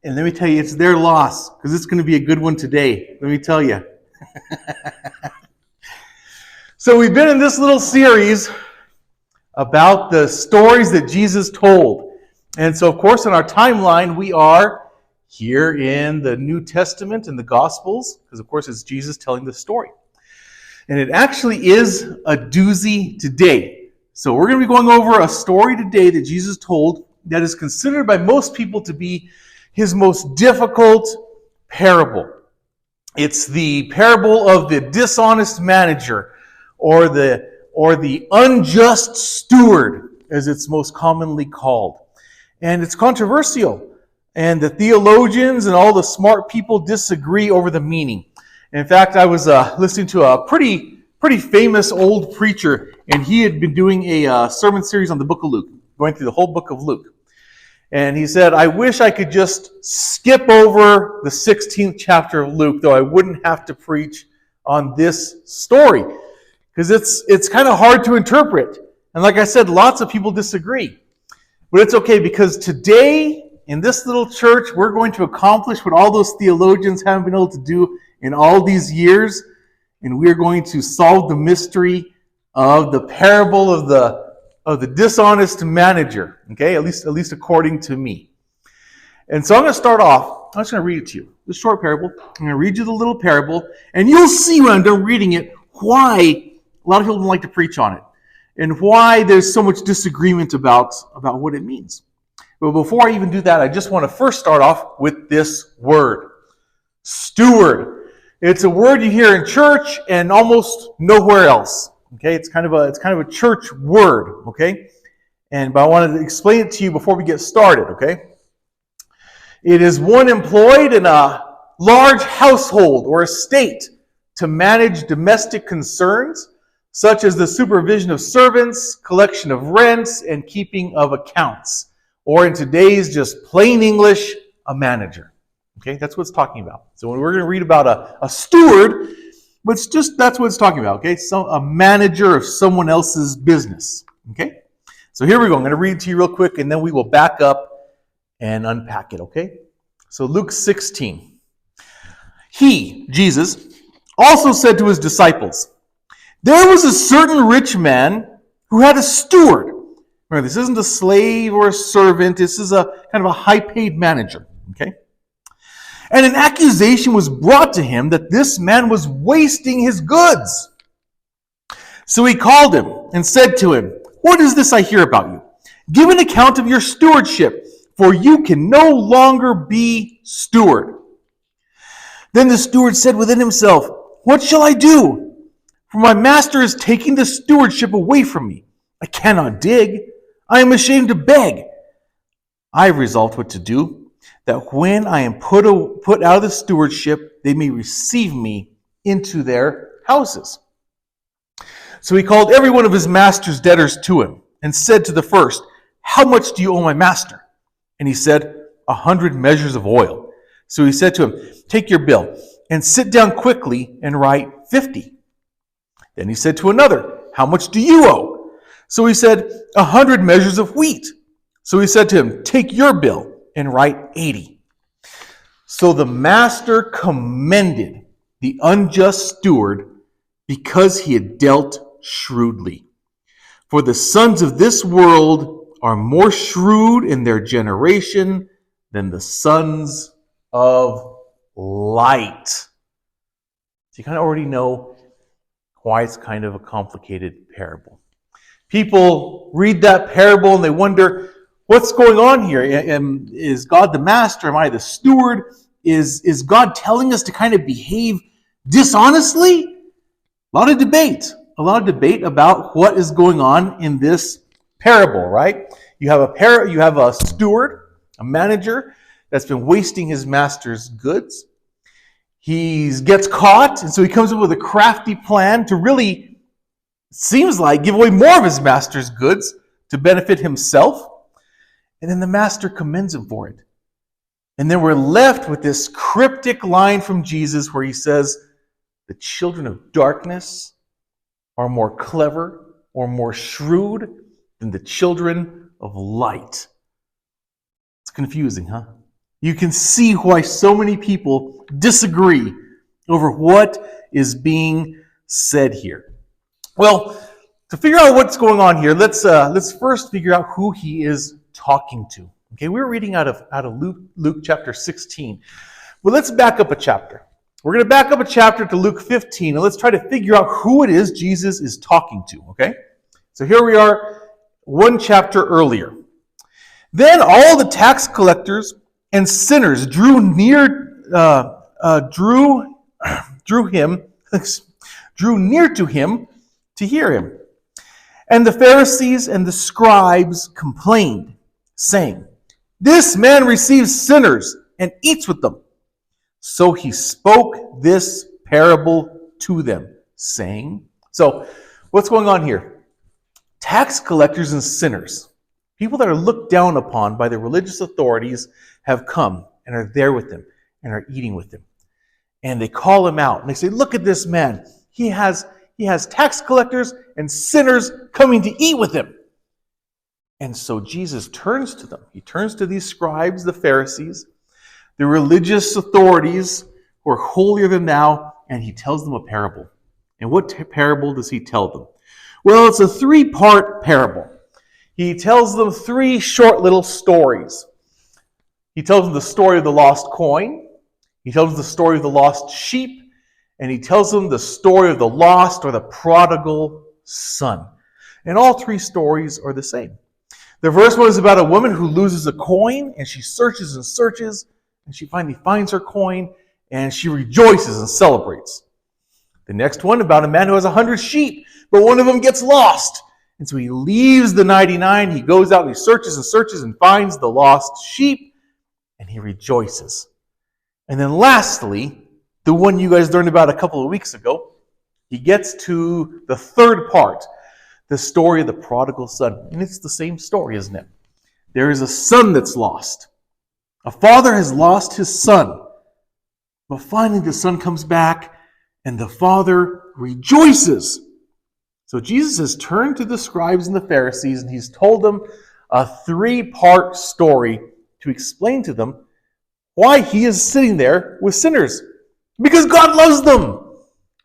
And let me tell you, it's their loss, because it's going to be a good one today. Let me tell you. So we've been in this little series about the stories that Jesus told. And so, of course, in our timeline, we are here in the New Testament and the Gospels, because, of course, it's Jesus telling the story. And it actually is a doozy today. So we're going to be going over a story today that Jesus told that is considered by most people to be his most difficult parable. It's the parable of the dishonest manager, or the unjust steward, as it's most commonly called. And it's controversial. And the theologians and all the smart people disagree over the meaning. In fact, I was listening to a pretty famous old preacher, and he had been doing a sermon series on the book of Luke, going through the whole book of Luke. And he said, I wish I could just skip over the 16th chapter of Luke, though I wouldn't have to preach on this story, because it's kind of hard to interpret. And like I said, lots of people disagree. But it's okay, because today, in this little church, we're going to accomplish what all those theologians haven't been able to do in all these years, and we're going to solve the mystery of the parable of the dishonest manager. Okay, at least according to me. And so I'm going to start off. I'm just going to read it to you. This short parable. I'm going to read you the little parable, and you'll see when I'm done reading it why a lot of people don't like to preach on it, and why there's so much disagreement about what it means. But before I even do that, I just want to first start off with this word, steward. It's a word you hear in church and almost nowhere else. Okay, it's kind of a church word. Okay, but I wanted to explain it to you before we get started. Okay, it is one employed in a large household or estate to manage domestic concerns, such as the supervision of servants, collection of rents, and keeping of accounts. Or in today's just plain English, a manager. Okay, that's what it's talking about. So when we're going to read about a steward, that's what it's talking about. Okay, so a manager of someone else's business. Okay, so here we go. I'm going to read it to you real quick, and then we will back up and unpack it. Okay, so Luke 16. He, Jesus, also said to his disciples, there was a certain rich man who had a steward. Remember, this isn't a slave or a servant. This is a kind of a high-paid manager. Okay? And an accusation was brought to him that this man was wasting his goods. So he called him and said to him, what is this I hear about you? Give an account of your stewardship, for you can no longer be steward. Then the steward said within himself, what shall I do? For my master is taking the stewardship away from me. I cannot dig. I am ashamed to beg. I have resolved what to do, that when I am put out of the stewardship, they may receive me into their houses. So he called every one of his master's debtors to him, and said to the first, how much do you owe my master? And he said, 100 measures of oil. So he said to him, take your bill, and sit down quickly and write 50. Then he said to another, how much do you owe? So he said, 100 measures of wheat. So he said to him, take your bill and write 80. So the master commended the unjust steward because he had dealt shrewdly. For the sons of this world are more shrewd in their generation than the sons of light. So you kind of already know why it's kind of a complicated parable. People read that parable and they wonder, what's going on here? Is God the master? Am I the steward? Is God telling us to kind of behave dishonestly? A lot of debate about what is going on in this parable, right? You have a steward, a manager that's been wasting his master's goods. He gets caught, and so he comes up with a crafty plan to really, seems like, give away more of his master's goods to benefit himself. And then the master commends him for it. And then we're left with this cryptic line from Jesus where he says, the children of darkness are more clever or more shrewd than the children of light. It's confusing, huh? You can see why so many people disagree over what is being said here. Well, to figure out what's going on here, let's first figure out who he is talking to. Okay, we're reading out of Luke chapter 16. Well, let's back up a chapter. We're going to back up a chapter to Luke 15, and let's try to figure out who it is Jesus is talking to, okay? So here we are, one chapter earlier. Then all the tax collectors and sinners drew near to him to hear him. And the Pharisees and the scribes complained, saying, "This man receives sinners and eats with them." So he spoke this parable to them, saying, so what's going on here? Tax collectors and sinners, people that are looked down upon by the religious authorities, have come and are there with them and are eating with them. And they call him out and they say, "Look at this man. He has tax collectors and sinners coming to eat with him." And so Jesus turns to them. He turns to these scribes, the Pharisees, the religious authorities who are holier than thou, and he tells them a parable. And what parable does he tell them? Well, it's a 3-part parable. He tells them 3 short little stories. He tells them the story of the lost coin, he tells them the story of the lost sheep, and he tells them the story of the lost or the prodigal son. And all 3 stories are the same. The first one is about a woman who loses a coin, and she searches and searches, and she finally finds her coin, and she rejoices and celebrates. The next one about a man who has 100 sheep, but one of them gets lost. And so he leaves the 99, he goes out and he searches and searches and finds the lost sheep, and he rejoices. And then lastly, the one you guys learned about a couple of weeks ago, he gets to the 3rd part, the story of the prodigal son. And it's the same story, isn't it? There is a son that's lost. A father has lost his son, but finally the son comes back and the father rejoices. So Jesus has turned to the scribes and the Pharisees and he's told them a 3-part story to explain to them why he is sitting there with sinners. Because God loves them.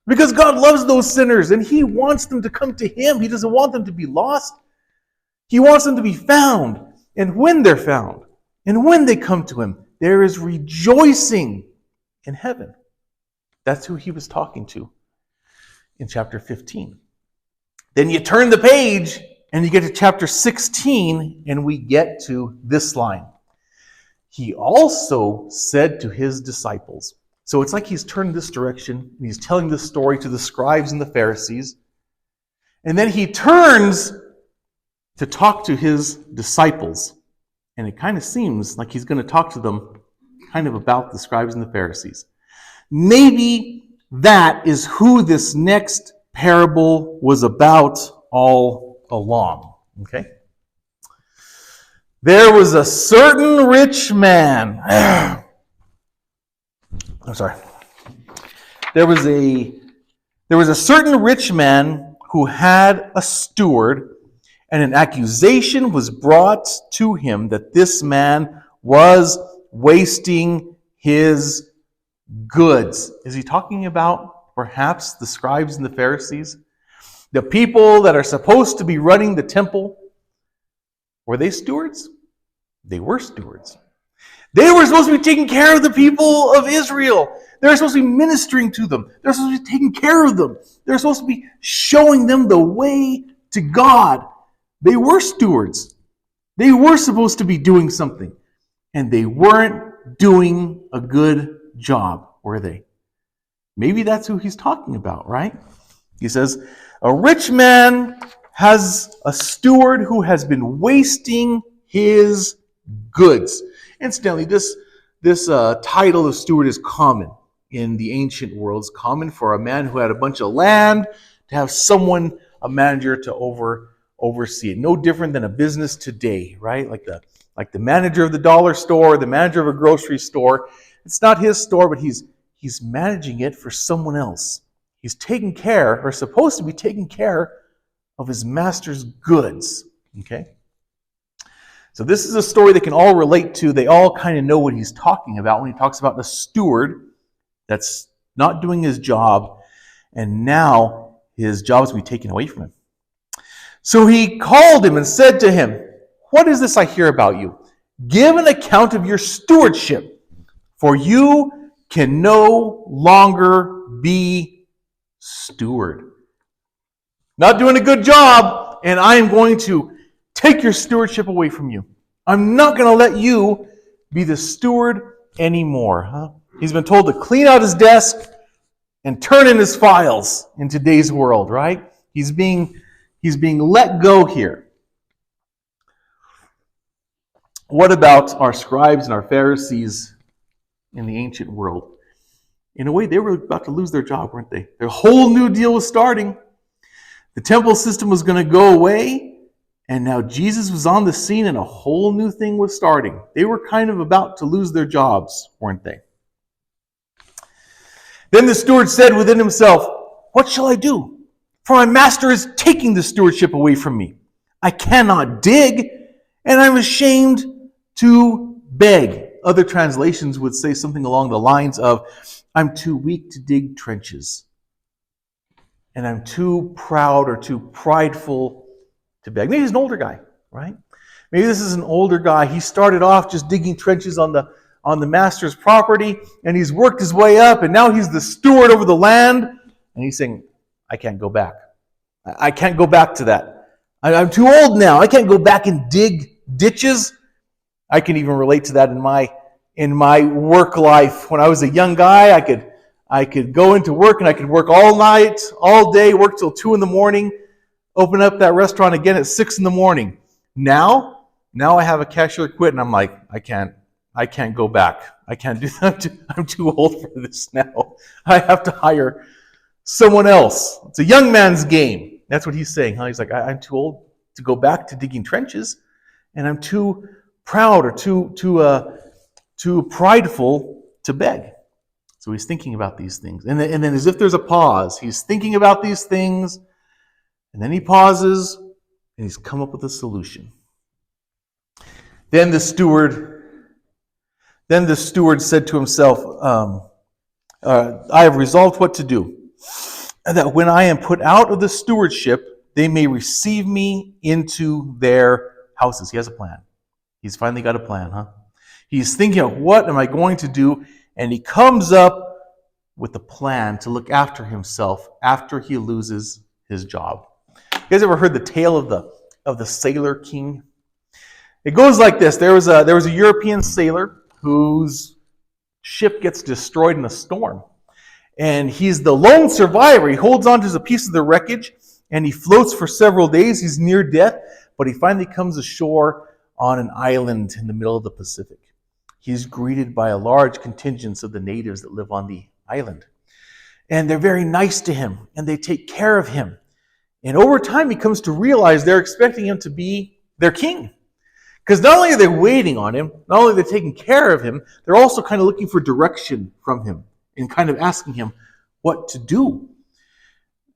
Because God loves those sinners and he wants them to come to him. He doesn't want them to be lost. He wants them to be found. And when they're found, and when they come to him, there is rejoicing in heaven. That's who he was talking to in chapter 15. Then you turn the page and you get to chapter 16 and we get to this line. He also said to his disciples. So it's like he's turned this direction and he's telling this story to the scribes and the Pharisees. And then he turns to talk to his disciples. And it kind of seems like he's going to talk to them kind of about the scribes and the Pharisees. Maybe that is who this next parable was about all along. Okay? There was a certain rich man. I'm sorry. There was a certain rich man who had a steward, and an accusation was brought to him that this man was wasting his goods. Is he talking about perhaps the scribes and the Pharisees? The people that are supposed to be running the temple? Were they stewards? They were stewards. They were supposed to be taking care of the people of Israel. They were supposed to be ministering to them. They were supposed to be taking care of them. They were supposed to be showing them the way to God. They were stewards. They were supposed to be doing something. And they weren't doing a good job, were they? Maybe that's who he's talking about, right? He says, a rich man has a steward who has been wasting his goods. Incidentally, this title of steward is common in the ancient world. It's common for a man who had a bunch of land to have someone, a manager, to oversee it. No different than a business today, right? Like the manager of the dollar store, the manager of a grocery store. It's not his store, but he's managing it for someone else. He's taking care, or supposed to be taking care, of his master's goods. Okay? So this is a story they can all relate to. They all kind of know what he's talking about when he talks about the steward that's not doing his job, and now his job is to be taken away from him. So he called him and said to him, "What is this I hear about you? Give an account of your stewardship, for you can no longer be steward." Not doing a good job, and I am going to take your stewardship away from you. I'm not going to let you be the steward anymore. He's been told to clean out his desk and turn in his files in today's world, right? He's being let go here. What about our scribes and our Pharisees in the ancient world? In a way, they were about to lose their job, weren't they? Their whole new deal was starting. The temple system was going to go away, and now Jesus was on the scene and a whole new thing was starting. They were kind of about to lose their jobs, weren't they? Then the steward said within himself, "What shall I do? For my master is taking the stewardship away from me. I cannot dig, and I'm ashamed to beg." Other translations would say something along the lines of, "I'm too weak to dig trenches, and I'm too proud or too prideful to beg." Maybe he's an older guy, right? Maybe this is an older guy. He started off just digging trenches on the master's property, and he's worked his way up, and now he's the steward over the land, and he's saying, "I can't go back. I can't go back to that. I'm too old now. I can't go back and dig ditches." I can even relate to that in my work life. When I was a young guy, I could go into work and I could work all night, all day, work till 2 a.m, open up that restaurant again at 6 a.m. Now I have a cashier quit, and I'm like, I can't go back. I can't do that. I'm too old for this now. I have to hire someone else. It's a young man's game. That's what he's saying. He's like, I'm too old to go back to digging trenches, and I'm too proud or too prideful to beg. So he's thinking about these things. And then as if there's a pause, he's thinking about these things, and then he pauses, and he's come up with a solution. Then the steward said to himself, "I have resolved what to do, and that when I am put out of the stewardship, they may receive me into their houses." He has a plan. He's finally got a plan, He's thinking of, what am I going to do? And he comes up with a plan to look after himself after he loses his job. You guys ever heard the tale of the Sailor King? It goes like this. There was a European sailor whose ship gets destroyed in a storm. And he's the lone survivor. He holds on to a piece of the wreckage, and he floats for several days. He's near death, but he finally comes ashore on an island in the middle of the Pacific. He's greeted by a large contingent of the natives that live on the island. And they're very nice to him, and they take care of him. And over time, he comes to realize they're expecting him to be their king. Because not only are they waiting on him, not only are they taking care of him, they're also kind of looking for direction from him and kind of asking him what to do.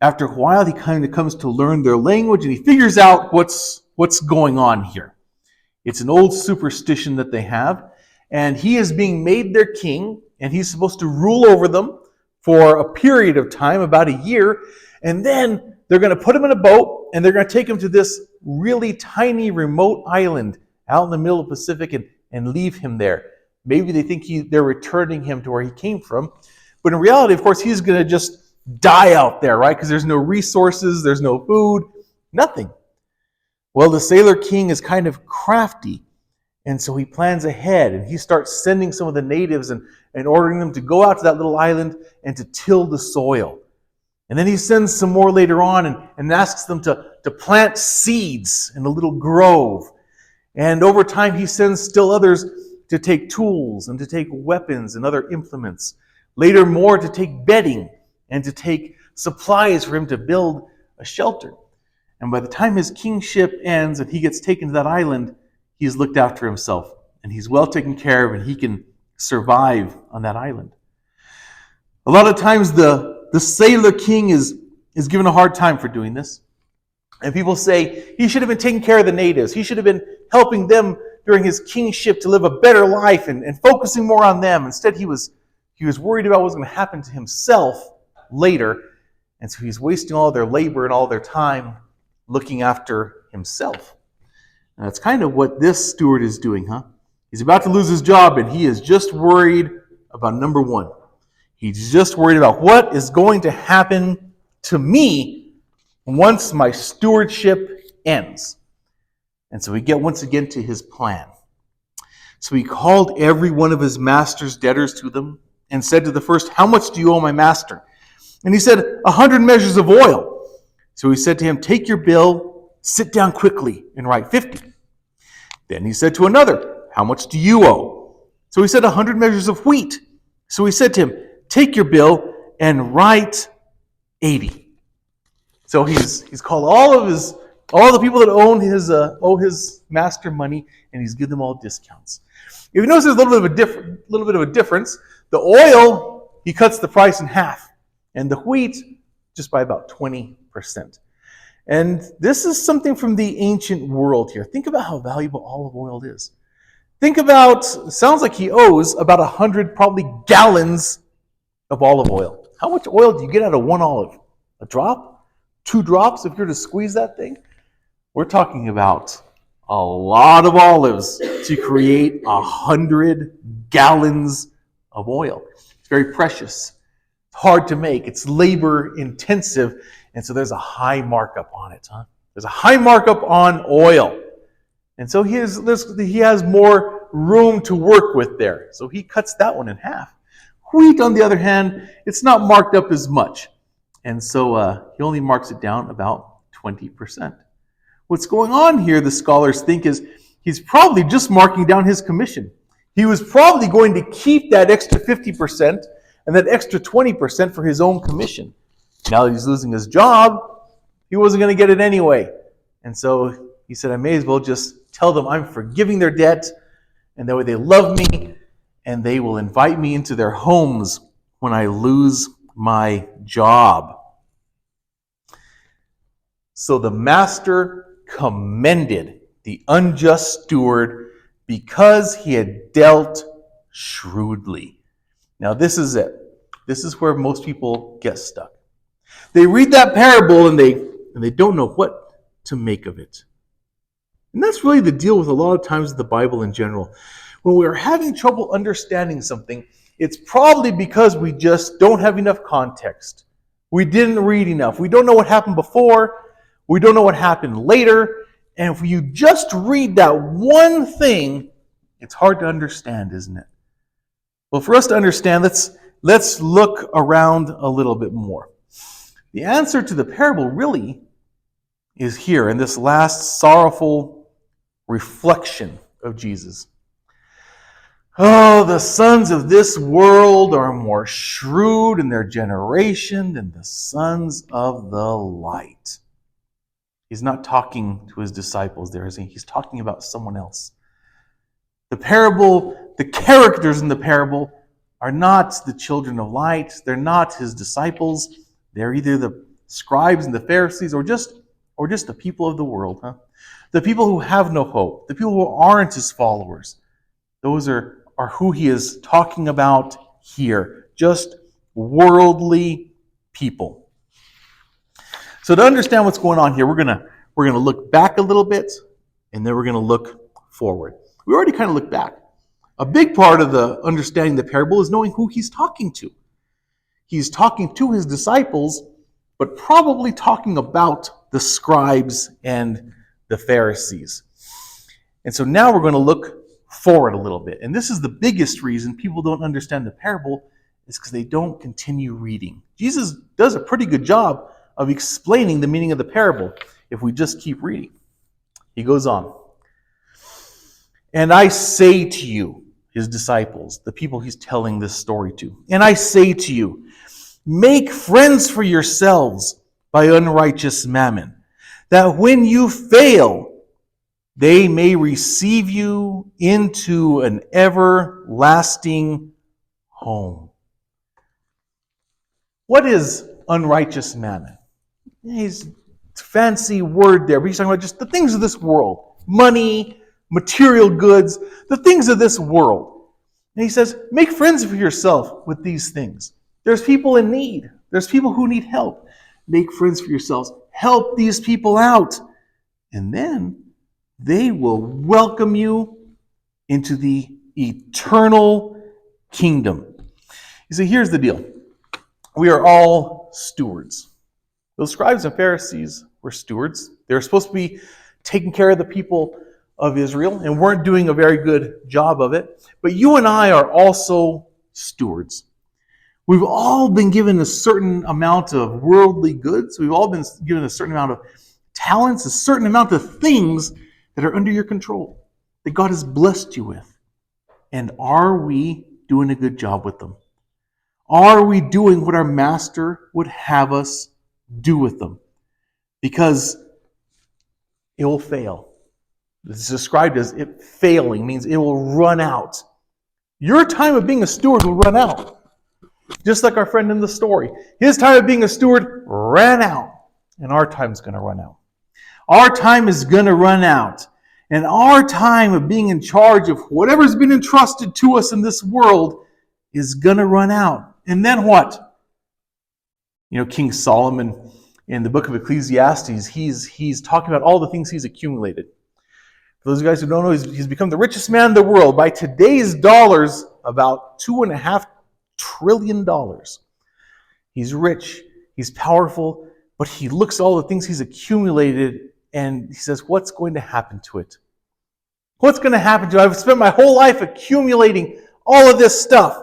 After a while, he kind of comes to learn their language, and he figures out what's going on here. It's an old superstition that they have, and he is being made their king, and he's supposed to rule over them for a period of time, about a year, and then they're going to put him in a boat, and they're going to take him to this really tiny remote island out in the middle of the Pacific and leave him there. Maybe they think they're returning him to where he came from, but in reality, of course, he's going to just die out there, right? Because there's no resources, there's no food, nothing. Well, the Sailor King is kind of crafty, and so he plans ahead, and he starts sending some of the natives and ordering them to go out to that little island and to till the soil. And then he sends some more later on and asks them to plant seeds in a little grove. And over time, he sends still others to take tools and to take weapons and other implements. Later, more to take bedding and to take supplies for him to build a shelter. And by the time his kingship ends and he gets taken to that island, he's looked after himself, and he's well taken care of, and he can survive on that island. A lot of times the Sailor King is given a hard time for doing this. And people say he should have been taking care of the natives. He should have been helping them during his kingship to live a better life and focusing more on them. Instead, he was worried about what was going to happen to himself later. And so he's wasting all their labor and all their time looking after himself. And that's kind of what this steward is doing, huh? He's about to lose his job, and he is just worried about number one. He's just worried about what is going to happen to me once my stewardship ends. And so we get once again to his plan. So he called every one of his master's debtors to them and said to the first, "How much do you owe my master?" And he said, 100 measures of oil. So he said to him, "Take your bill, sit down quickly, and write 50. Then he said to another, "How much do you owe?" So he said, 100 measures of wheat. So he said to him, "Take your bill and write 80. So he's called all the people that owe his master money, and he's given them all discounts. If you notice, there's a little bit of a difference. The oil, he cuts the price in half, and the wheat just by about 20%. And this is something from the ancient world here. Think about how valuable olive oil is. Think about, sounds like he owes about 100 probably gallons of olive oil. How much oil do you get out of one olive? A drop? 2 drops if you're to squeeze that thing? We're talking about a lot of olives to create 100 gallons of oil. It's very precious. It's hard to make. It's labor intensive. And so there's a high markup on it. There's a high markup on oil. And so he has more room to work with there. So he cuts that one in half. Wheat, on the other hand, it's not marked up as much. And so he only marks it down about 20%. What's going on here, the scholars think, is he's probably just marking down his commission. He was probably going to keep that extra 50% and that extra 20% for his own commission. Now that he's losing his job, he wasn't going to get it anyway. And so he said, I may as well just tell them I'm forgiving their debt, and that way they love me, and they will invite me into their homes when I lose my job. So the master commended the unjust steward because he had dealt shrewdly. Now this is it. This is where most people get stuck. They read that parable and they don't know what to make of it. And that's really the deal with a lot of times with the Bible in general. When we're having trouble understanding something, it's probably because we just don't have enough context. We didn't read enough. We don't know what happened before. We don't know what happened later. And if you just read that one thing, it's hard to understand, isn't it? Well, for us to understand, let's look around a little bit more. The answer to the parable really is here in this last sorrowful reflection of Jesus. Oh, the sons of this world are more shrewd in their generation than the sons of the light. He's not talking to his disciples there, is he? He's talking about someone else. The parable, the characters in the parable are not the children of light. They're not his disciples. They're either the scribes and the Pharisees or just the people of the world. The people who have no hope. The people who aren't his followers. Those are who he is talking about here. Just worldly people. So to understand what's going on here, we're gonna look back a little bit, and then we're gonna look forward. We already kind of looked back. A big part of the understanding the parable is knowing who he's talking to. He's talking to his disciples, but probably talking about the scribes and the Pharisees. And so now we're going to look forward a little bit. And this is the biggest reason people don't understand the parable, is because they don't continue reading. Jesus does a pretty good job of explaining the meaning of the parable if we just keep reading. He goes on. And I say to you, his disciples, the people he's telling this story to, and I say to you, make friends for yourselves by unrighteous mammon, that when you fail, they may receive you into an everlasting home. What is unrighteous mammon? He's fancy word there, but he's talking about just the things of this world. Money, material goods, the things of this world. And he says, make friends for yourself with these things. There's people in need. There's people who need help. Make friends for yourselves. Help these people out. And then they will welcome you into the eternal kingdom. You see, here's the deal. We are all stewards. Those scribes and Pharisees were stewards. They were supposed to be taking care of the people of Israel and weren't doing a very good job of it. But you and I are also stewards. We've all been given a certain amount of worldly goods. We've all been given a certain amount of talents, a certain amount of things that are under your control, that God has blessed you with. And are we doing a good job with them? Are we doing what our master would have us do with them? Because it will fail. It's described as it failing, means it will run out. Your time of being a steward will run out. Just like our friend in the story. His time of being a steward ran out. And our time's going to run out. Our time is going to run out. And our time of being in charge of whatever's been entrusted to us in this world is going to run out. And then what? You know, King Solomon in the book of Ecclesiastes, he's talking about all the things he's accumulated. For those guys who don't know, he's become the richest man in the world. By today's dollars, about $2.5 trillion. He's rich, he's powerful, but he looks at all the things he's accumulated and he says, what's going to happen to it? What's going to happen to it? I've spent my whole life accumulating all of this stuff.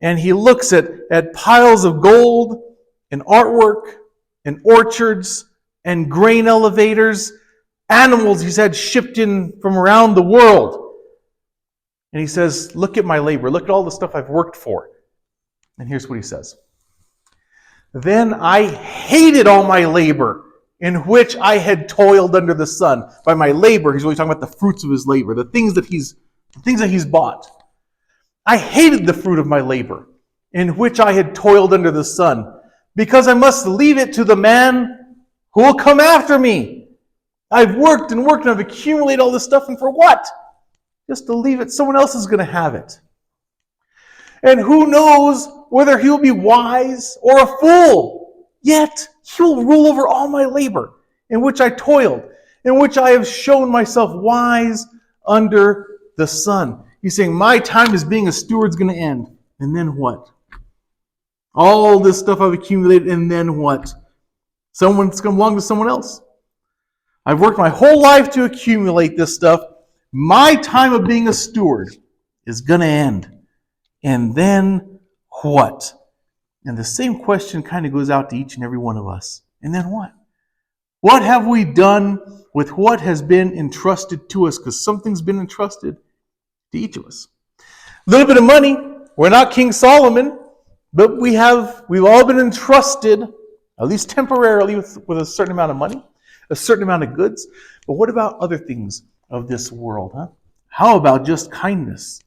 And he looks at piles of gold and artwork and orchards and grain elevators, animals he's had shipped in from around the world. And he says, look at my labor. Look at all the stuff I've worked for. And here's what he says. Then I hated all my labor in which I had toiled under the sun. By my labor, he's really talking about the fruits of his labor, the things that he's bought. I hated the fruit of my labor in which I had toiled under the sun, because I must leave it to the man who will come after me. I've worked and worked and I've accumulated all this stuff, and for what? Just to leave it. Someone else is going to have it. And who knows whether he'll be wise or a fool. Yet he will rule over all my labor, in which I toiled, in which I have shown myself wise under the sun. He's saying my time as being a steward is going to end. And then what? All this stuff I've accumulated, and then what? Someone's going to belong to someone else. I've worked my whole life to accumulate this stuff. My time of being a steward is going to end. And then what? And the same question kind of goes out to each and every one of us. And then what? What have we done with what has been entrusted to us? Because something's been entrusted to each of us. A little bit of money. We're not King Solomon, but we've all been entrusted, at least temporarily, with a certain amount of money, a certain amount of goods. But what about other things of this world? How about just kindness?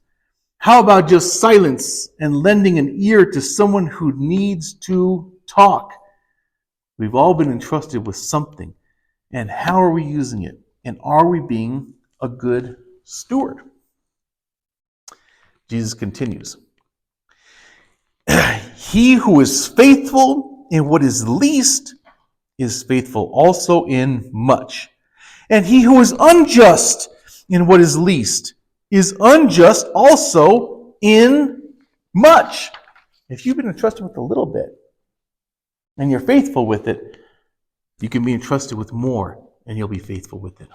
How about just silence and lending an ear to someone who needs to talk? We've all been entrusted with something. And how are we using it? And are we being a good steward? Jesus continues. He who is faithful in what is least is faithful also in much. And he who is unjust in what is least is unjust also in much. If you've been entrusted with a little bit and you're faithful with it, you can be entrusted with more and you'll be faithful with it.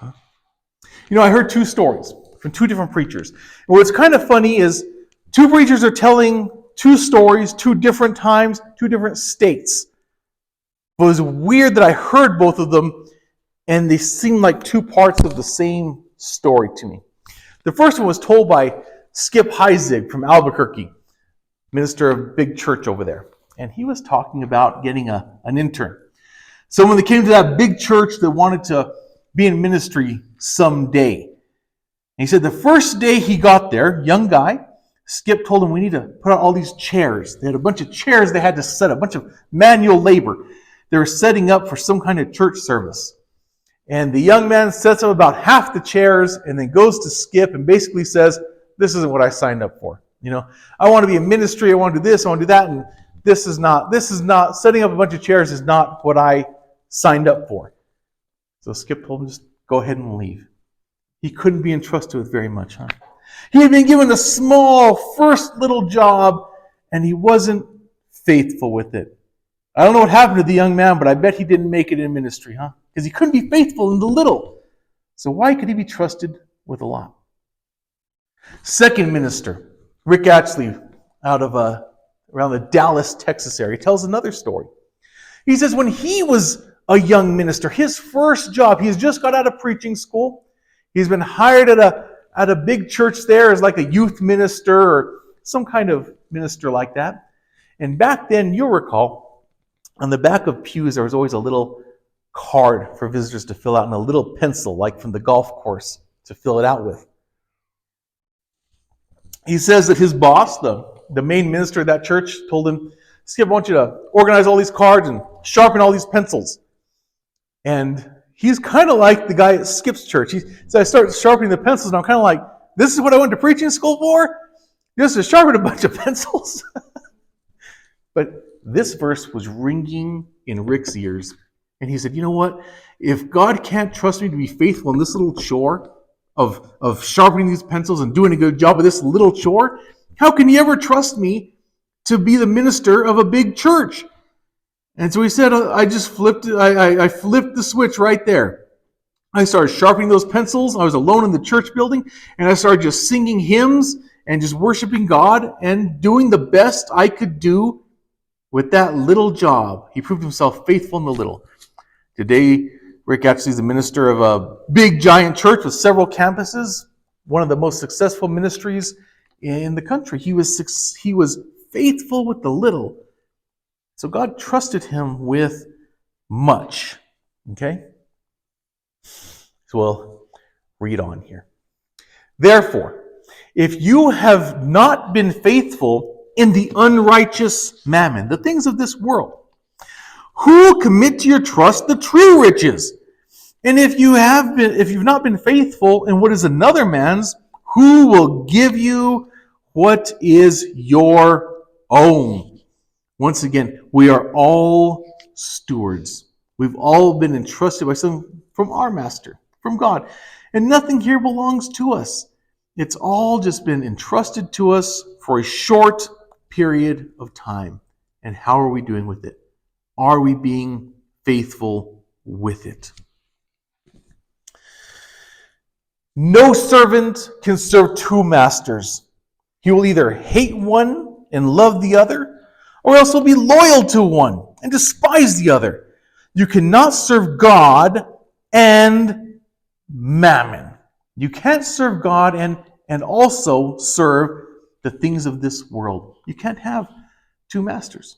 You know, I heard two stories from two different preachers. And what's kind of funny is two preachers are telling two stories, two different times, two different states. But it was weird that I heard both of them and they seemed like two parts of the same story to me. The first one was told by Skip Heisig from Albuquerque, minister of a big church over there. And he was talking about getting an intern. Someone that came to that big church that wanted to be in ministry someday. And he said the first day he got there, young guy, Skip told him we need to put out all these chairs. They had a bunch of chairs they had to set up, a bunch of manual labor. They were setting up for some kind of church service. And the young man sets up about half the chairs and then goes to Skip and basically says, this isn't what I signed up for. I want to be in ministry, I want to do this, I want to do that, and this is not, setting up a bunch of chairs is not what I signed up for. So Skip told him, just go ahead and leave. He couldn't be entrusted with very much, huh? He had been given a small first little job, and he wasn't faithful with it. I don't know what happened to the young man, but I bet he didn't make it in ministry, huh? Because he couldn't be faithful in the little. So why could he be trusted with a lot? Second minister, Rick Atchley, out of around the Dallas, Texas area, tells another story. He says when he was a young minister, his first job, he's just got out of preaching school. He's been hired at a big church there as like a youth minister or some kind of minister like that. And back then, you'll recall, on the back of pews, there was always a little card for visitors to fill out and a little pencil, like from the golf course, to fill it out with. He says that his boss, the main minister of that church, told him, Skip, I want you to organize all these cards and sharpen all these pencils. And he's kind of like the guy at Skip's church. He said, I started sharpening the pencils, and I'm kind of like, this is what I went to preaching school for? Just to sharpen a bunch of pencils? But this verse was ringing in Rick's ears. And he said, you know what? If God can't trust me to be faithful in this little chore of sharpening these pencils and doing a good job of this little chore, how can he ever trust me to be the minister of a big church? And so he said, I flipped the switch right there. I started sharpening those pencils. I was alone in the church building, and I started just singing hymns and just worshiping God and doing the best I could do with that little job. He proved himself faithful in the little. Today, Rick Atchley is the minister of a big, giant church with several campuses, one of the most successful ministries in the country. He was faithful with the little. So God trusted him with much. Okay? So we'll read on here. Therefore, if you have not been faithful in the unrighteous mammon, the things of this world, who will commit to your trust the true riches? And if you've not been faithful in what is another man's, who will give you what is your own? Once again, we are all stewards. We've all been entrusted by something from our master, from God. And nothing here belongs to us. It's all just been entrusted to us for a short period of time. And how are we doing with it? Are we being faithful with it? No servant can serve two masters. He will either hate one and love the other, or else will be loyal to one and despise the other. You cannot serve God and mammon. You can't serve God and also serve the things of this world. You can't have two masters.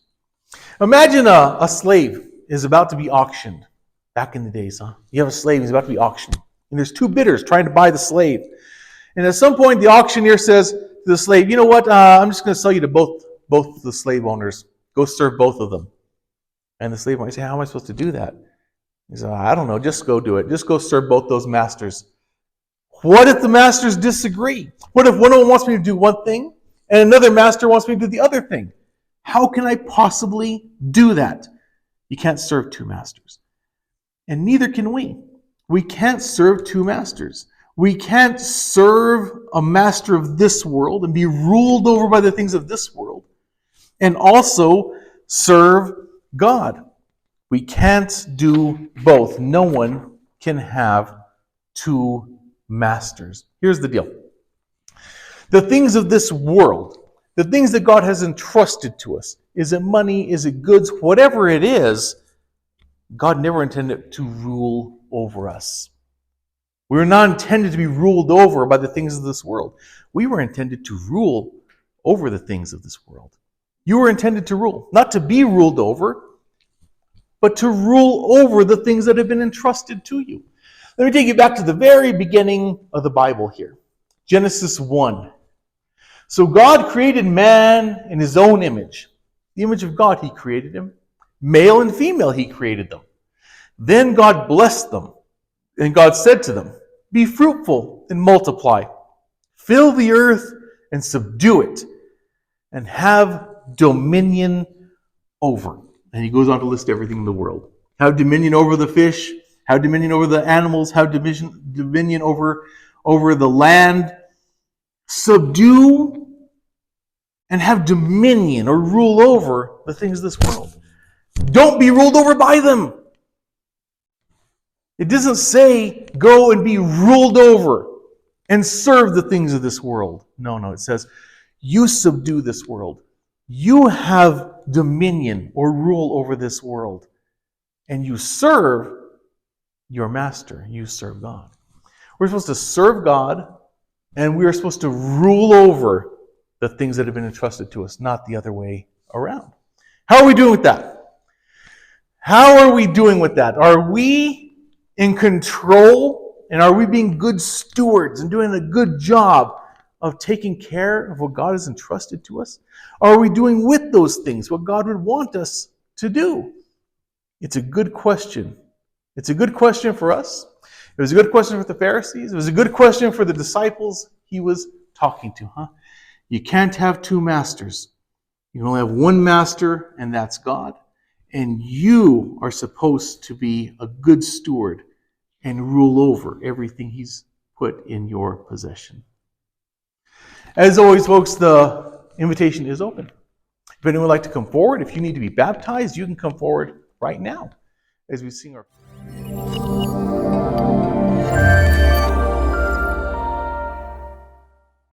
Imagine a slave is about to be auctioned. Back in the days, huh? You have a slave, he's about to be auctioned. And there's two bidders trying to buy the slave. And at some point, the auctioneer says to the slave, you know what, I'm just going to sell you to both the slave owners. Go serve both of them. And the slave might say, how am I supposed to do that? He says, I don't know, just go do it. Just go serve both those masters. What if the masters disagree? What if one of them wants me to do one thing and another master wants me to do the other thing? How can I possibly do that? You can't serve two masters. And neither can we. We can't serve two masters. We can't serve a master of this world and be ruled over by the things of this world and also serve God. We can't do both. No one can have two masters. Here's the deal. The things of this world, the things that God has entrusted to us, is it money, is it goods, whatever it is, God never intended to rule over us. We were not intended to be ruled over by the things of this world. We were intended to rule over the things of this world. You were intended to rule, not to be ruled over, but to rule over the things that have been entrusted to you. Let me take you back to the very beginning of the Bible here. Genesis 1. So God created man in his own image. The image of God he created him. Male and female he created them. Then God blessed them, and God said to them, "Be fruitful and multiply. Fill the earth and subdue it, and have dominion over." And he goes on to list everything in the world. Have dominion over the fish, have dominion over the animals, have dominion over the land. Subdue and have dominion or rule over the things of this world. Don't be ruled over by them. It doesn't say go and be ruled over and serve the things of this world. No, it says you subdue this world. You have dominion or rule over this world. And you serve your master. You serve God. We're supposed to serve God, and we are supposed to rule over the things that have been entrusted to us, not the other way around. How are we doing with that? How are we doing with that? Are we in control, and are we being good stewards and doing a good job of taking care of what God has entrusted to us? Are we doing with those things what God would want us to do? It's a good question. It's a good question for us. It was a good question for the Pharisees. It was a good question for the disciples he was talking to. You can't have two masters. You can only have one master, and that's God. And you are supposed to be a good steward and rule over everything he's put in your possession. As always, folks, the invitation is open. If anyone would like to come forward, if you need to be baptized, you can come forward right now as we sing our